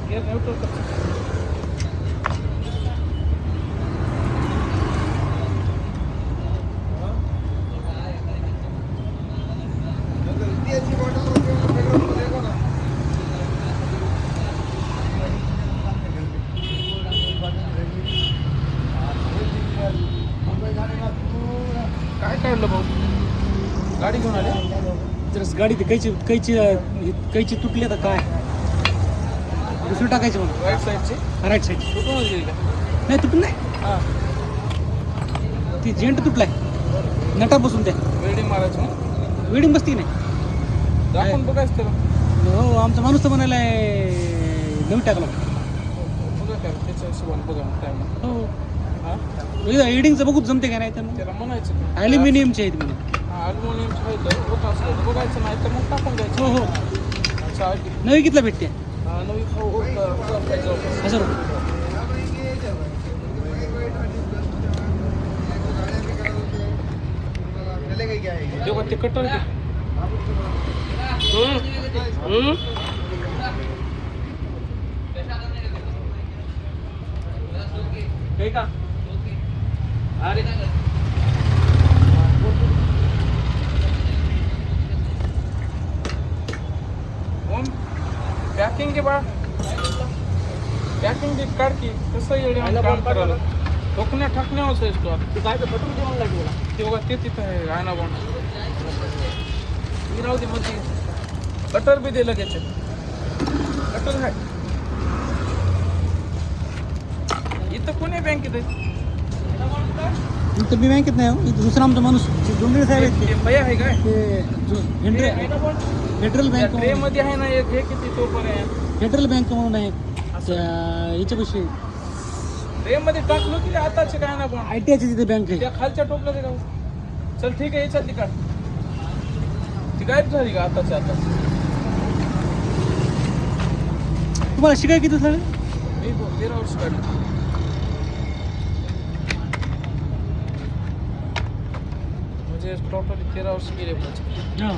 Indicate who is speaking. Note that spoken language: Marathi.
Speaker 1: गिअर न्यूट्रल कर. काय काढलं भाऊ? गाडी घेऊन आले?
Speaker 2: जर गाडी कैची कैची कैची तुटली आता काय दुसरी टाकायची मग
Speaker 1: राईट साईडची
Speaker 2: राईट साईड
Speaker 1: कुठून गेली का?
Speaker 2: नाही तुटून नाही
Speaker 1: हां
Speaker 2: ती जेंट तुटलाय नटा बसून त्या
Speaker 1: वेल्डिंग मारायचं मग
Speaker 2: वेडिंग बसती की नाही
Speaker 1: दाखवून बघायचं त्याला.
Speaker 2: हो आमचा माणूस तर म्हणायला नवीन टाकला
Speaker 1: बघा काय त्याच्या हिशोबाने बघा मग टाईम.
Speaker 2: हो
Speaker 1: हां
Speaker 2: एडिंगचं बघूच जमते का नाही तर मग
Speaker 1: त्याला म्हणायचं का?
Speaker 2: ॲल्युमिनियमचे आहेत म्हणून
Speaker 1: हां अल्युमिनियमचं आहे तर होत असलं तर बघायचं नाही तर मग टाकून द्यायचं.
Speaker 2: हो हो
Speaker 1: अच्छा आहे.
Speaker 2: नवी कितला भेटते
Speaker 1: नवी खाऊ पाहिजे.
Speaker 2: 1000 रुपये
Speaker 1: तेव्हा ते कटर घे. हे का अरे पॅकिंग के बा पॅकिंग काढ की कसं येईल काम करायला ठोकण्या ठाकण्यावर असतो आता ते काय तर बटन देऊन लागेल ते बघा ते तिथं आहे आयना बॉन्ड मी राहू दे मग कटर बी दे लगेच कटर आहे इथं कोणी बँकेत आहे
Speaker 2: इथं मी बँकेत नाही हो इथं दुसरा आमचा माणूस जोंधळे साहेब आहेत
Speaker 1: ते भैया आहे काय
Speaker 2: ते फेडरल बँक
Speaker 1: ट्रे मध्ये आहे ना एक हे किती तो पण आहे
Speaker 2: फेडरल बँक म्हणून आहे त्या याच्यापाशी
Speaker 1: ट्रे मध्ये टाकलो की आताचे काय ना पण
Speaker 2: आय टी आयची तिथे बँक आहे
Speaker 1: त्या खालच्या टोपला ते का चल ठीक आहे याच्यातली काढ ती गायब झाली का आताच्या आता
Speaker 2: तुम्हाला शिकाय किती झालं
Speaker 1: मी 13 वर्ष काढली म्हणजे टोटली 13 वर्ष गेले पाहिजे
Speaker 2: हां